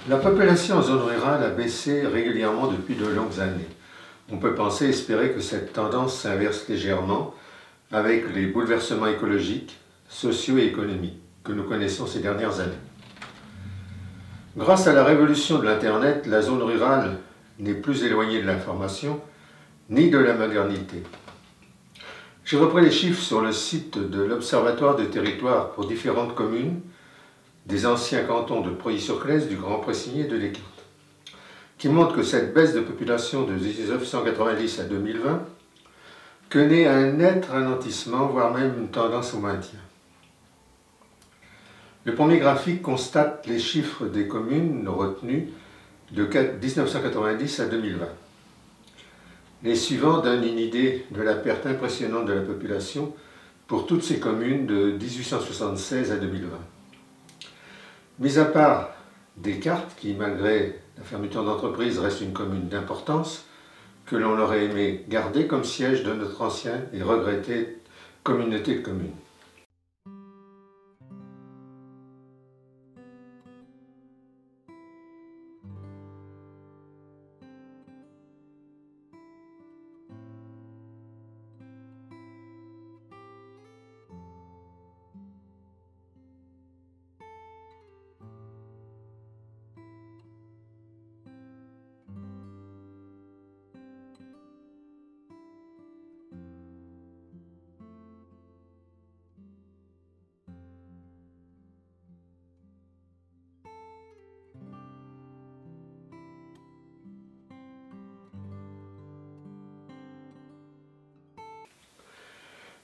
La population en zone rurale a baissé régulièrement depuis de longues années. On peut penser, espérer que cette tendance s'inverse légèrement avec les bouleversements écologiques, sociaux et économiques que nous connaissons ces dernières années. Grâce à la révolution de l'Internet, la zone rurale n'est plus éloignée de l'information ni de la modernité. J'ai repris les chiffres sur le site de l'Observatoire des territoires pour différentes communes des anciens cantons de Preuilly-sur-Claise, du Grand Pressigny et de l'Équinte, qui montrent que cette baisse de population de 1990 à 2020 connaît un net ralentissement, voire même une tendance au maintien. Le premier graphique constate les chiffres des communes retenues de 1990 à 2020. Les suivants donnent une idée de la perte impressionnante de la population pour toutes ces communes de 1876 à 2020. Mis à part Descartes, qui malgré la fermeture d'entreprise reste une commune d'importance, que l'on aurait aimé garder comme siège de notre ancienne et regrettée communauté de communes.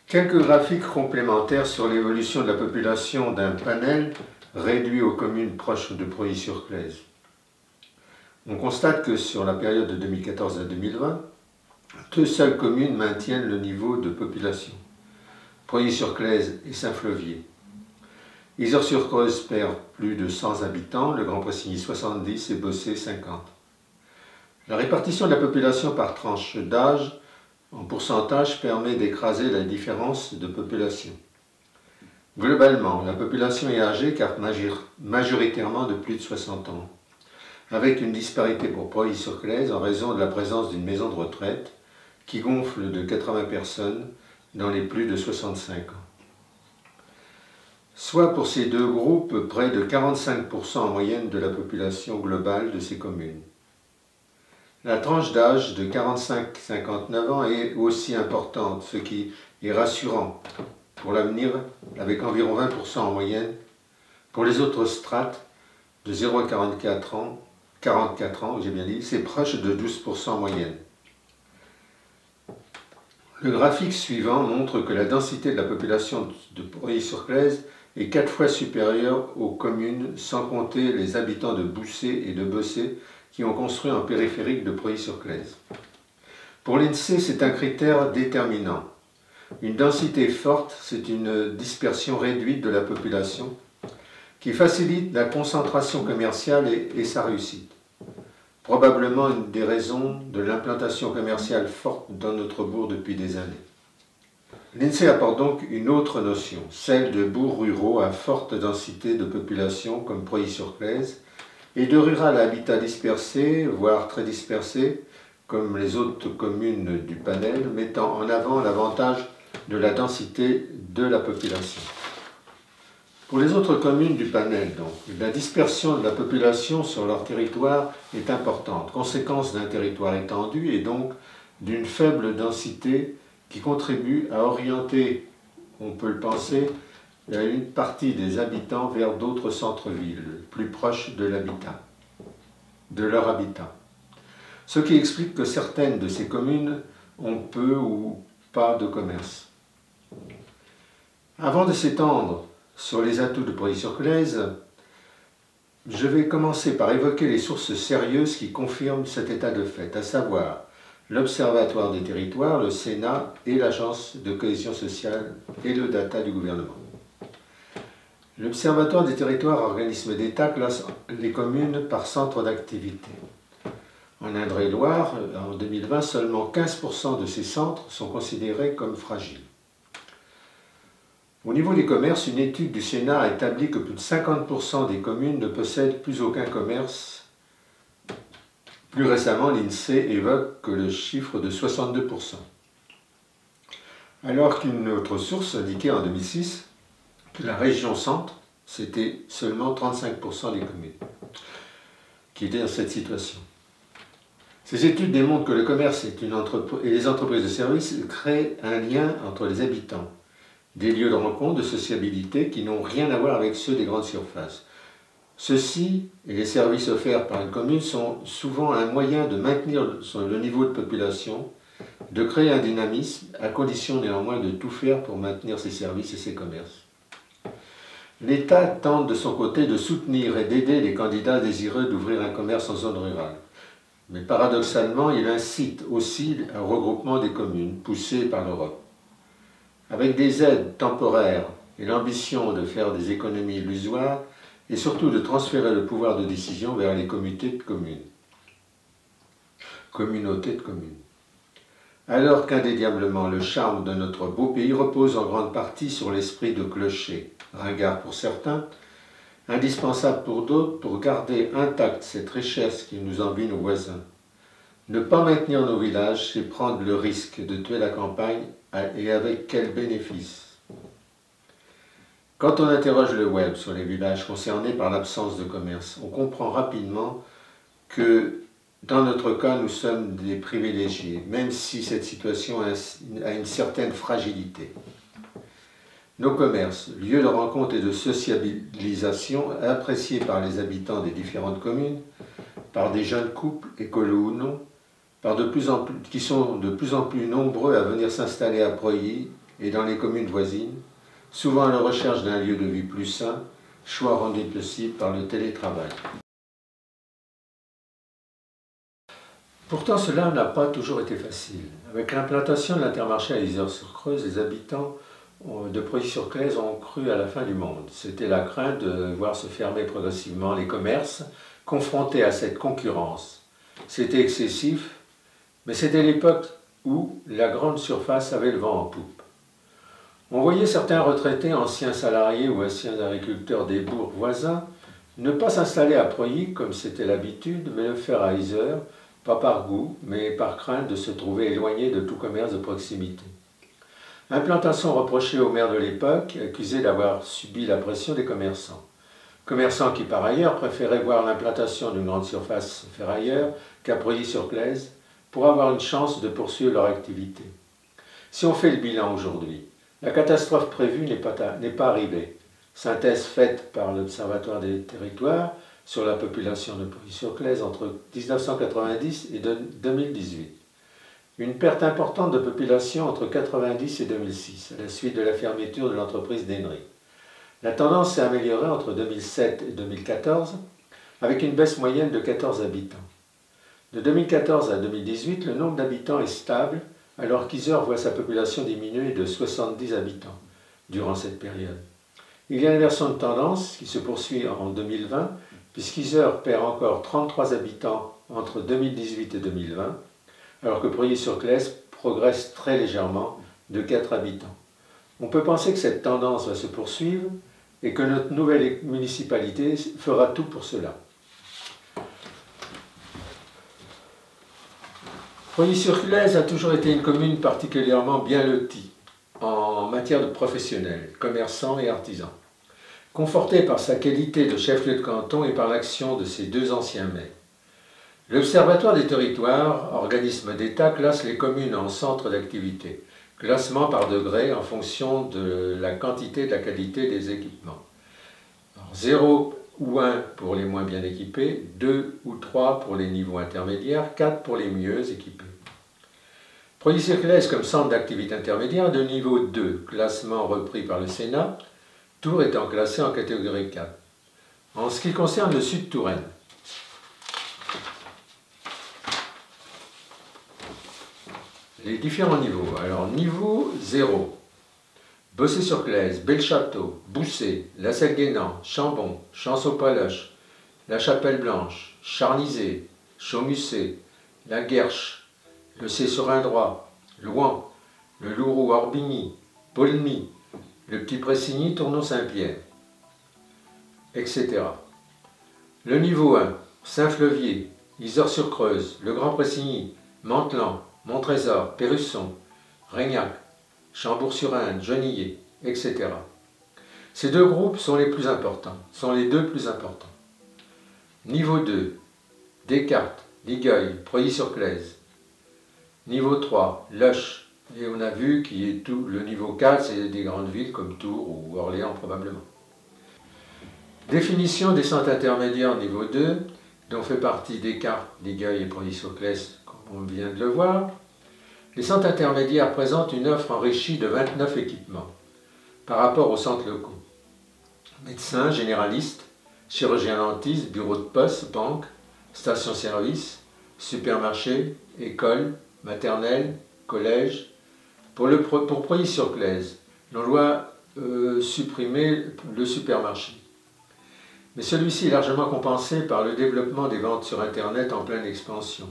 Quelques graphiques complémentaires sur l'évolution de la population d'un panel réduit aux communes proches de Preuilly-sur-Claise. On constate que sur la période de 2014 à 2020, deux seules communes maintiennent le niveau de population, Preuilly-sur-Claise et Saint-Flovier. Yzeure-sur-Creuse perd plus de 100 habitants, le Grand Pressigny 70 et Bossé 50. La répartition de la population par tranche d'âge en pourcentage permet d'écraser la différence de population. Globalement, la population est âgée car majoritairement de plus de 60 ans, avec une disparité pour Preuilly-sur-Claise en raison de la présence d'une maison de retraite qui gonfle de 80 personnes dans les plus de 65 ans. Soit pour ces deux groupes près de 45% en moyenne de la population globale de ces communes. La tranche d'âge de 45-59 ans est aussi importante, ce qui est rassurant pour l'avenir, avec environ 20% en moyenne. Pour les autres strates, de 0 à 44 ans, j'ai bien dit, c'est proche de 12% en moyenne. Le graphique suivant montre que la densité de la population de Preuilly-sur-Claise est 4 fois supérieure aux communes, sans compter les habitants de Boussé et de Bossé, qui ont construit en périphérique de Preuilly-sur-Claise. Pour l'INSEE, c'est un critère déterminant. Une densité forte, c'est une dispersion réduite de la population qui facilite la concentration commerciale et sa réussite. Probablement une des raisons de l'implantation commerciale forte dans notre bourg depuis des années. L'INSEE apporte donc une autre notion, celle de bourgs ruraux à forte densité de population comme Preuilly-sur-Claise, et de rural à habitat dispersé, voire très dispersé, comme les autres communes du panel, mettant en avant l'avantage de la densité de la population. Pour les autres communes du panel, donc, la dispersion de la population sur leur territoire est importante, conséquence d'un territoire étendu et donc d'une faible densité qui contribue à orienter, on peut le penser, une partie des habitants vers d'autres centres-villes, plus proches de leur habitat. Ce qui explique que certaines de ces communes ont peu ou pas de commerce. Avant de s'étendre sur les atouts de Preuilly-sur-Claise, je vais commencer par évoquer les sources sérieuses qui confirment cet état de fait, à savoir l'Observatoire des territoires, le Sénat et l'Agence de cohésion sociale et le Data du gouvernement. L'Observatoire des territoires, organisme d'État, classe les communes par centre d'activité. En Indre-et-Loire, en 2020, seulement 15% de ces centres sont considérés comme fragiles. Au niveau des commerces, une étude du Sénat a établi que plus de 50% des communes ne possèdent plus aucun commerce. Plus récemment, l'INSEE évoque le chiffre de 62%. Alors qu'une autre source indiquait en 2006 que la région centre, c'était seulement 35% des communes qui étaient dans cette situation. Ces études démontrent que le commerce et les entreprises de services créent un lien entre les habitants, des lieux de rencontre, de sociabilité qui n'ont rien à voir avec ceux des grandes surfaces. Ceux-ci et les services offerts par une commune sont souvent un moyen de maintenir le niveau de population, de créer un dynamisme, à condition néanmoins de tout faire pour maintenir ces services et ces commerces. L'État tente de son côté de soutenir et d'aider les candidats désireux d'ouvrir un commerce en zone rurale. Mais paradoxalement, il incite aussi au regroupement des communes, poussé par l'Europe. Avec des aides temporaires et l'ambition de faire des économies illusoires, et surtout de transférer le pouvoir de décision vers les communautés de communes. Alors qu'indéniablement le charme de notre beau pays repose en grande partie sur l'esprit de clocher, ringard pour certains, indispensable pour d'autres pour garder intacte cette richesse qui nous envie nos voisins. Ne pas maintenir nos villages, c'est prendre le risque de tuer la campagne, et avec quel bénéfice? Quand on interroge le web sur les villages concernés par l'absence de commerce, on comprend rapidement que dans notre cas, nous sommes des privilégiés, même si cette situation a une certaine fragilité. Nos commerces, lieux de rencontre et de sociabilisation appréciés par les habitants des différentes communes, par des jeunes couples, écolos ou non, qui sont de plus en plus nombreux à venir s'installer à Preuilly et dans les communes voisines, souvent à la recherche d'un lieu de vie plus sain, choix rendu possible par le télétravail. Pourtant, cela n'a pas toujours été facile. Avec l'implantation de l'Intermarché à Isère-sur-Creuse, les habitants de Preuilly-sur-Claise ont cru à la fin du monde. C'était la crainte de voir se fermer progressivement les commerces, confrontés à cette concurrence. C'était excessif, mais c'était l'époque où la grande surface avait le vent en poupe. On voyait certains retraités, anciens salariés ou anciens agriculteurs des bourgs voisins ne pas s'installer à Preuilly comme c'était l'habitude, mais le faire à Isère, pas par goût, mais par crainte de se trouver éloigné de tout commerce de proximité. Implantation reprochée au maire de l'époque, accusé d'avoir subi la pression des commerçants. Commerçants qui par ailleurs préféraient voir l'implantation d'une grande surface faire ailleurs qu'à Preuilly-sur-Claise pour avoir une chance de poursuivre leur activité. Si on fait le bilan aujourd'hui, la catastrophe prévue n'est pas arrivée. Synthèse faite par l'Observatoire des territoires sur la population de Preuilly-sur-Claise entre 1990 et 2018. Une perte importante de population entre 1990 et 2006, à la suite de la fermeture de l'entreprise d'Ennery. La tendance s'est améliorée entre 2007 et 2014, avec une baisse moyenne de 14 habitants. De 2014 à 2018, le nombre d'habitants est stable, alors qu'Isère voit sa population diminuer de 70 habitants durant cette période. Il y a une inversion de tendance qui se poursuit en 2020, puisqu'Isère perd encore 33 habitants entre 2018 et 2020, alors que Preuilly-sur-Claise progresse très légèrement de 4 habitants. On peut penser que cette tendance va se poursuivre et que notre nouvelle municipalité fera tout pour cela. Preuilly-sur-Claise a toujours été une commune particulièrement bien lotie en matière de professionnels, commerçants et artisans. Confortée par sa qualité de chef-lieu de canton et par l'action de ses deux anciens maires. L'Observatoire des territoires, organisme d'État, classe les communes en centres d'activité. Classement par degré en fonction de la quantité et de la qualité des équipements. Alors, 0 ou 1 pour les moins bien équipés, 2 ou 3 pour les niveaux intermédiaires, 4 pour les mieux équipés. Preuilly-sur-Claise comme centre d'activité intermédiaire de niveau 2, classement repris par le Sénat, Tours étant classé en catégorie 4. En ce qui concerne le Sud Touraine, les différents niveaux. Alors, niveau 0, Bossé-sur-Claise, Belchâteau, Boussé, La Selle-Guénan, Chambon, Chanceau-Paloche, La Chapelle-Blanche, Charnizé, Chaumusset, La Guerche, le Cé-sur-Indrois, Louan, le Louroux-Orbigny, Paulmy, le Petit Pressigny, Tournon-Saint-Pierre, etc. Le niveau 1, Saint-Fleuvier, Yzeure-sur-Creuse, le Grand Pressigny, Mantelan, Montrésor, Pérusson, Reignac, Chambourg-sur-Indre, Genillé, etc. Ces deux groupes sont les deux plus importants. Niveau 2, Descartes, Ligueuil, Preuilly-sur-Claise. Niveau 3, Loches. Et on a vu qu'il est tout. Le niveau 4, c'est des grandes villes comme Tours ou Orléans probablement. Définition des centres intermédiaires niveau 2, dont fait partie Descartes, Ligueuil et Preuilly-sur-Claise, comme on vient de le voir. Les centres intermédiaires présentent une offre enrichie de 29 équipements par rapport aux centres locaux. Médecins, généralistes, chirurgiens dentistes, bureaux de poste, banques, stations-service, supermarchés, écoles, maternelles, collèges. Pour Preuilly-sur-Claise, l'on doit supprimer le supermarché. Mais celui-ci est largement compensé par le développement des ventes sur Internet en pleine expansion.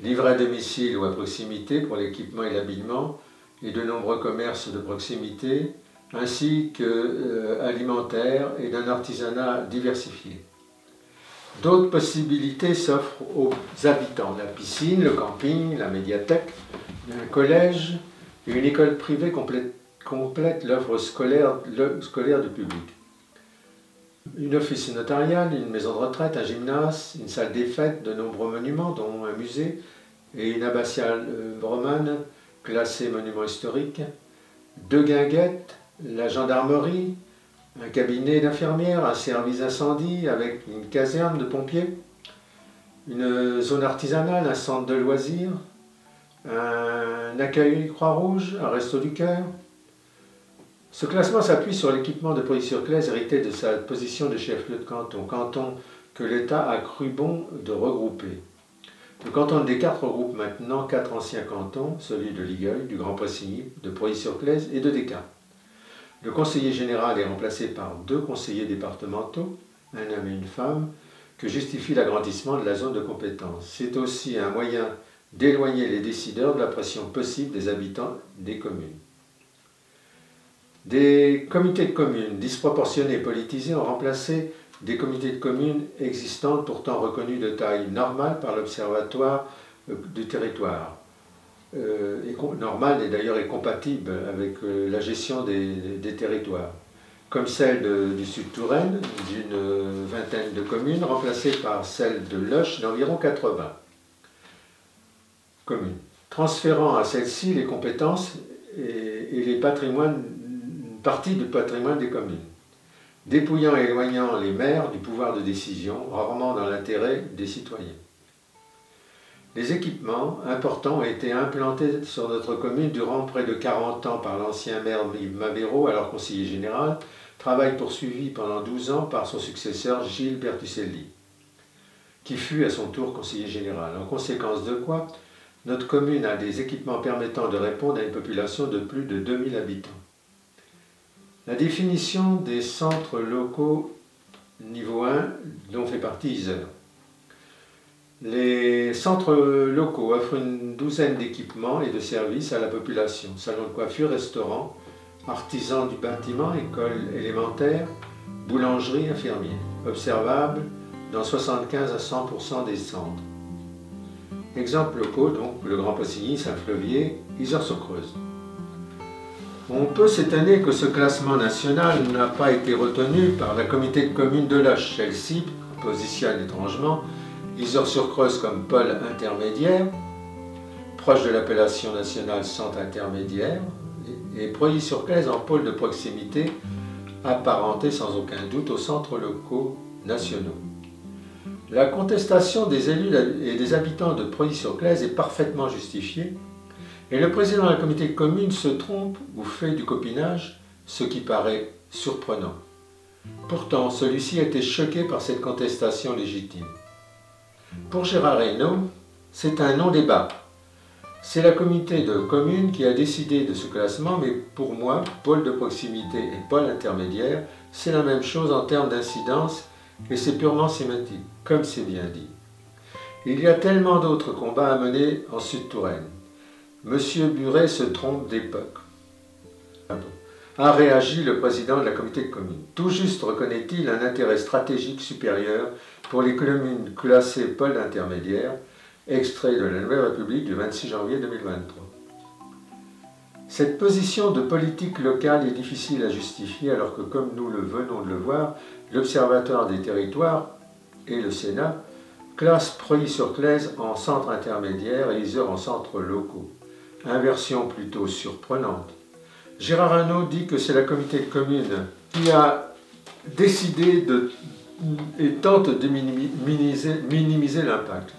Livrer à domicile ou à proximité pour l'équipement et l'habillement, et de nombreux commerces de proximité, ainsi qu'alimentaires et d'un artisanat diversifié. D'autres possibilités s'offrent aux habitants, la piscine, le camping, la médiathèque, un collège et une école privée complètent l'offre scolaire du public. Une office notariale, une maison de retraite, un gymnase, une salle des fêtes, de nombreux monuments, dont un musée, et une abbatiale romane classée monument historique, 2 guinguettes, la gendarmerie, un cabinet d'infirmière, un service incendie avec une caserne de pompiers, une zone artisanale, un centre de loisirs, un accueil Croix-Rouge, un resto du cœur. Ce classement s'appuie sur l'équipement de Preuilly-sur-Claise hérité de sa position de chef-lieu de canton que l'État a cru bon de regrouper. Le canton de Descartes regroupe maintenant 4 anciens cantons, celui de Ligueuil, du Grand Pressigny, de Preuilly-sur-Claise et de Descartes. Le conseiller général est remplacé par 2 conseillers départementaux, un homme et une femme, que justifie l'agrandissement de la zone de compétence. C'est aussi un moyen d'éloigner les décideurs de la pression possible des habitants des communes. Des comités de communes disproportionnés et politisés ont remplacé des comités de communes existantes pourtant reconnus de taille normale par l'Observatoire du territoire. Normal et d'ailleurs est compatible avec la gestion des territoires, comme celle du Sud-Touraine, d'une vingtaine de communes, remplacée par celle de Loches d'environ 80 communes, transférant à celle-ci les compétences et les parties du patrimoine des communes, dépouillant et éloignant les maires du pouvoir de décision, rarement dans l'intérêt des citoyens. Les équipements importants ont été implantés sur notre commune durant près de 40 ans par l'ancien maire Yves Mabéraud, alors conseiller général, travail poursuivi pendant 12 ans par son successeur Gilles Bertucelli, qui fut à son tour conseiller général. En conséquence de quoi, notre commune a des équipements permettant de répondre à une population de plus de 2000 habitants. La définition des centres locaux niveau 1 dont fait partie Yzeure. Les centres locaux offrent une douzaine d'équipements et de services à la population. Salon de coiffure, restaurant, artisans du bâtiment, école élémentaire, boulangerie, infirmier. Observable dans 75 à 100% des centres. Exemples locaux, donc le Grand Pressigny, Saint-Fleuvier, Yzeure-sur-Creuse. On peut s'étonner que ce classement national n'a pas été retenu par la communauté de communes de Loches. Celle-ci positionne étrangement Yzeure-sur-Creuse comme pôle intermédiaire, proche de l'appellation nationale centre intermédiaire, et Preuilly-sur-Claise en pôle de proximité, apparenté sans aucun doute aux centres locaux nationaux. La contestation des élus et des habitants de Preuilly-sur-Claise est parfaitement justifiée, et le président de la communauté de communes se trompe ou fait du copinage, ce qui paraît surprenant. Pourtant, celui-ci a été choqué par cette contestation légitime. Pour Gérard Reynaud, c'est un non-débat. C'est la communauté de communes qui a décidé de ce classement, mais pour moi, pôle de proximité et pôle intermédiaire, c'est la même chose en termes d'incidence et c'est purement sémantique, comme c'est bien dit. Il y a tellement d'autres combats à mener en Sud-Touraine. Monsieur Buret se trompe d'époque. a réagi le président de la communauté de communes. Tout juste reconnaît-il un intérêt stratégique supérieur pour les communes classées pôle intermédiaire, extrait de la Nouvelle République du 26 janvier 2023. Cette position de politique locale est difficile à justifier alors que, comme nous le venons de le voir, l'Observatoire des territoires et le Sénat classent Preuilly-sur-Claise en centre intermédiaire et Yzeure en centres locaux. Inversion plutôt surprenante. Gérard Hinault dit que c'est la communauté de communes qui a décidé et tente de minimiser l'impact.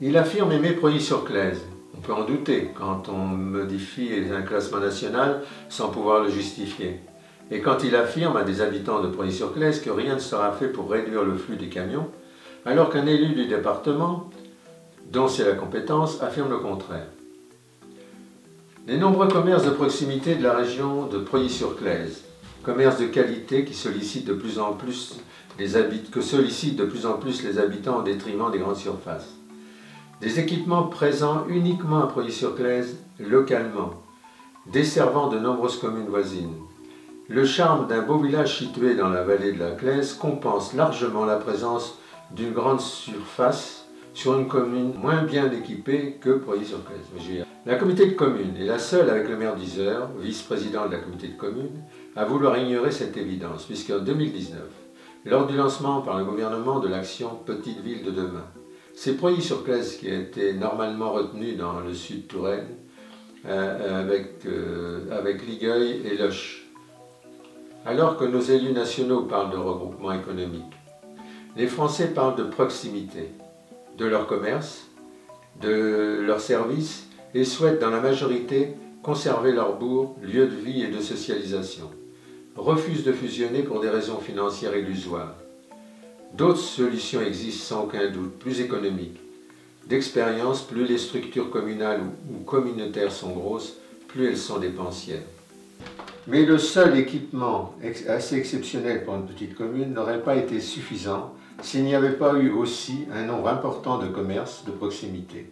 Il affirme aimer Preuilly-sur-Claise. On peut en douter quand on modifie un classement national sans pouvoir le justifier. Et quand il affirme à des habitants de Preuilly-sur-Claise que rien ne sera fait pour réduire le flux des camions, alors qu'un élu du département, dont c'est la compétence, affirme le contraire. Les nombreux commerces de proximité de la région de Preuilly-sur-Claise, commerces de qualité qui sollicitent de plus en plus les habitants au détriment des grandes surfaces. Des équipements présents uniquement à Preuilly-sur-Claise, localement, desservant de nombreuses communes voisines. Le charme d'un beau village situé dans la vallée de la Claise compense largement la présence d'une grande surface sur une commune moins bien équipée que Preuilly-sur-Claise. La communauté de communes est la seule avec le maire d'Yzeure, vice-président de la communauté de communes, à vouloir ignorer cette évidence, puisqu'en 2019, lors du lancement par le gouvernement de l'action Petite Ville de demain, c'est Preuilly-sur-Claise qui a été normalement retenu dans le sud Touraine, avec Ligueuil et Loches. Alors que nos élus nationaux parlent de regroupement économique, les Français parlent de proximité, de leur commerce, de leurs services et souhaitent dans la majorité conserver leur bourg, lieu de vie et de socialisation. Refusent de fusionner pour des raisons financières illusoires. D'autres solutions existent sans aucun doute, plus économiques. D'expérience, plus les structures communales ou communautaires sont grosses, plus elles sont dépensières. Mais le seul équipement assez exceptionnel pour une petite commune n'aurait pas été suffisant s'il n'y avait pas eu aussi un nombre important de commerces de proximité.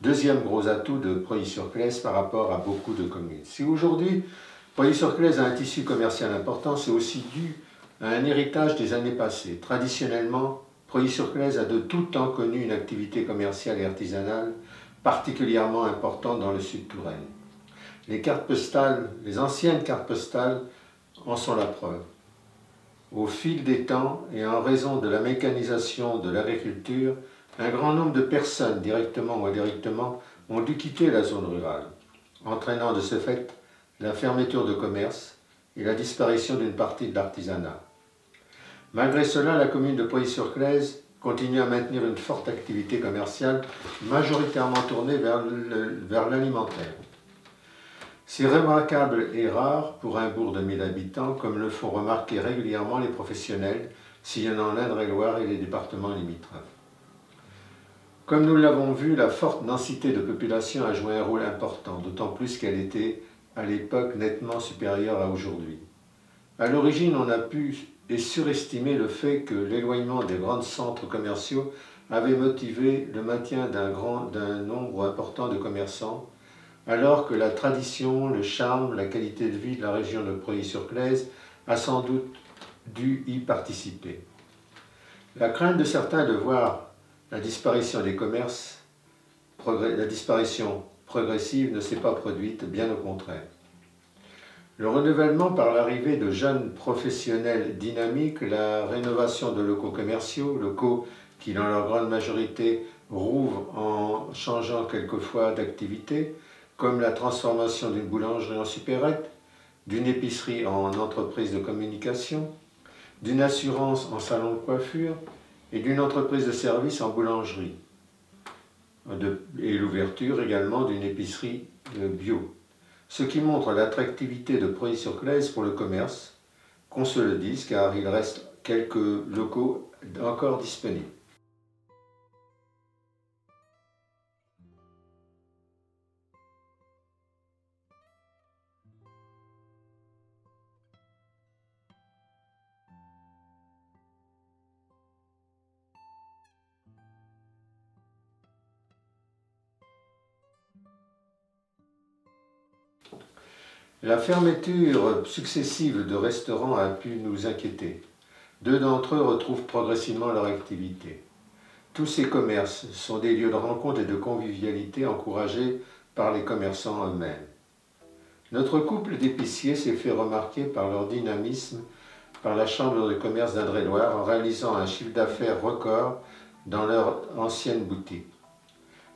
Deuxième gros atout de Preuilly-sur-Claise par rapport à beaucoup de communes. Si aujourd'hui Preuilly-sur-Claise a un tissu commercial important, c'est aussi dû à un héritage des années passées. Traditionnellement, Preuilly-sur-Claise a de tout temps connu une activité commerciale et artisanale particulièrement importante dans le sud Touraine. Les anciennes cartes postales en sont la preuve. Au fil des temps et en raison de la mécanisation de l'agriculture, un grand nombre de personnes, directement ou indirectement, ont dû quitter la zone rurale, entraînant de ce fait la fermeture de commerces et la disparition d'une partie de l'artisanat. Malgré cela, la commune de Preuilly-sur-Claise continue à maintenir une forte activité commerciale majoritairement tournée vers l'alimentaire. C'est remarquable et rare pour un bourg de 1000 habitants, comme le font remarquer régulièrement les professionnels sillonnant l'Indre-et-Loire et les départements limitrophes. Comme nous l'avons vu, la forte densité de population a joué un rôle important, d'autant plus qu'elle était à l'époque nettement supérieure à aujourd'hui. À l'origine, on a pu et surestimer le fait que l'éloignement des grands centres commerciaux avait motivé le maintien d'un nombre important de commerçants, alors que la tradition, le charme, la qualité de vie de la région de Preuilly-sur-Claise a sans doute dû y participer. La crainte de certains de voir la disparition des commerces, la disparition progressive ne s'est pas produite, bien au contraire. Le renouvellement par l'arrivée de jeunes professionnels dynamiques, la rénovation de locaux commerciaux, locaux qui dans leur grande majorité rouvrent en changeant quelquefois d'activité, comme la transformation d'une boulangerie en supérette, d'une épicerie en entreprise de communication, d'une assurance en salon de coiffure et d'une entreprise de service en boulangerie, et l'ouverture également d'une épicerie bio. Ce qui montre l'attractivité de Preuilly-sur-Claise pour le commerce, qu'on se le dise car il reste quelques locaux encore disponibles. La fermeture successive de restaurants a pu nous inquiéter. 2 d'entre eux retrouvent progressivement leur activité. Tous ces commerces sont des lieux de rencontre et de convivialité encouragés par les commerçants eux-mêmes. Notre couple d'épiciers s'est fait remarquer par leur dynamisme par la Chambre de commerce d'Indre-et-Loire en réalisant un chiffre d'affaires record dans leur ancienne boutique.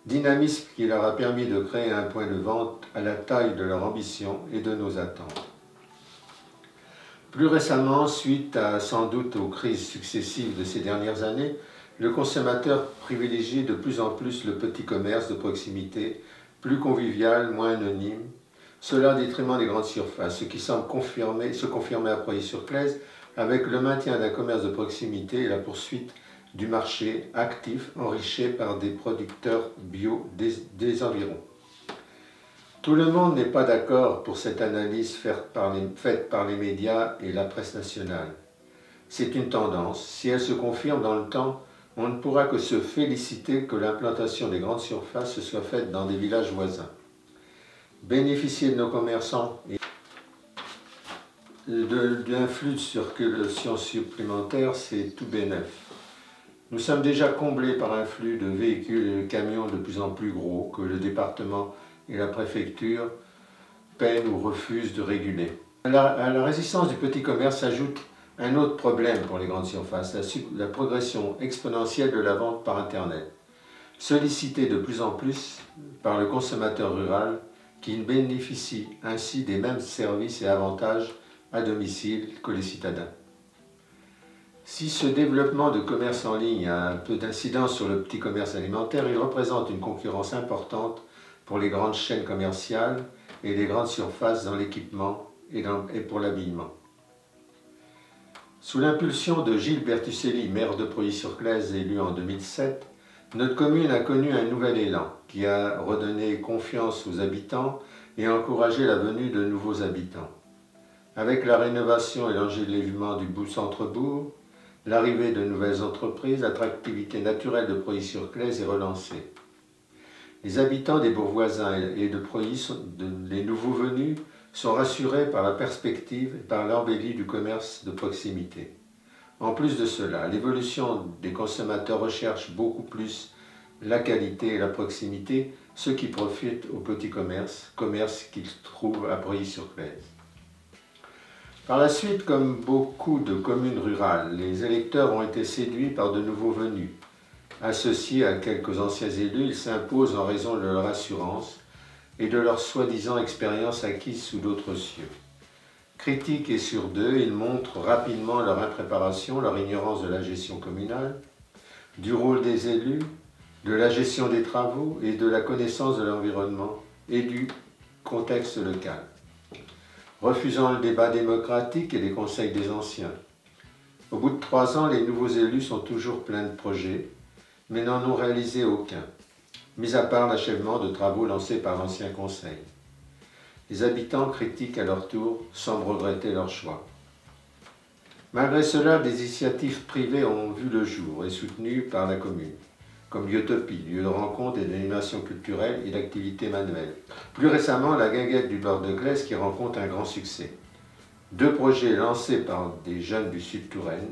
Dynamisme qui leur a permis de créer un point de vente à la taille de leur ambition et de nos attentes. Plus récemment, suite sans doute aux crises successives de ces dernières années, le consommateur privilégie de plus en plus le petit commerce de proximité, plus convivial, moins anonyme, cela au détriment des grandes surfaces, ce qui semble se confirmer à Preuilly-sur-Claise avec le maintien d'un commerce de proximité et la poursuite du marché actif enrichi par des producteurs bio des environs. Tout le monde n'est pas d'accord pour cette analyse faite par les médias et la presse nationale. C'est une tendance. Si elle se confirme dans le temps, on ne pourra que se féliciter que l'implantation des grandes surfaces se soit faite dans des villages voisins. Bénéficier de nos commerçants et d'un flux de circulation supplémentaire, c'est tout bénef. Nous sommes déjà comblés par un flux de véhicules et de camions de plus en plus gros que le département et la préfecture peinent ou refusent de réguler. À la résistance du petit commerce s'ajoute un autre problème pour les grandes surfaces, la progression exponentielle de la vente par Internet, sollicitée de plus en plus par le consommateur rural qui bénéficie ainsi des mêmes services et avantages à domicile que les citadins. Si ce développement de commerce en ligne a un peu d'incidence sur le petit commerce alimentaire, il représente une concurrence importante pour les grandes chaînes commerciales et les grandes surfaces dans l'équipement et pour l'habillement. Sous l'impulsion de Gilles Bertucelli, maire de Preuilly-sur-Claise élu en 2007, notre commune a connu un nouvel élan qui a redonné confiance aux habitants et encouragé la venue de nouveaux habitants. Avec la rénovation et l'enjolivement du centre-bourg, l'arrivée de nouvelles entreprises, l'attractivité naturelle de Preuilly-sur-Claise est relancée. Les habitants des bourgs voisins et de Preuilly, les nouveaux venus, sont rassurés par la perspective et par l'embellie du commerce de proximité. En plus de cela, l'évolution des consommateurs recherche beaucoup plus la qualité et la proximité, ce qui profite au petit commerce qu'ils trouvent à Preuilly-sur-Claise. Par la suite, comme beaucoup de communes rurales, les électeurs ont été séduits par de nouveaux venus. Associés à quelques anciens élus, ils s'imposent en raison de leur assurance et de leur soi-disant expérience acquise sous d'autres cieux. Critiques et sur deux, ils montrent rapidement leur impréparation, leur ignorance de la gestion communale, du rôle des élus, de la gestion des travaux et de la connaissance de l'environnement et du contexte local. Refusant le débat démocratique et les conseils des anciens. Au bout de 3 ans, les nouveaux élus sont toujours pleins de projets, mais n'en ont réalisé aucun, mis à part l'achèvement de travaux lancés par l'ancien conseil. Les habitants critiquent à leur tour, sans regretter leur choix. Malgré cela, des initiatives privées ont vu le jour et soutenues par la commune, comme l'Utopie, lieu de rencontre et d'animation culturelle et d'activités manuelles. Plus récemment, la Guinguette du bord de Claise qui rencontre un grand succès. 2 projets lancés par des jeunes du Sud-Touraine,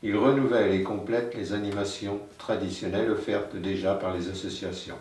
ils renouvellent et complètent les animations traditionnelles offertes déjà par les associations.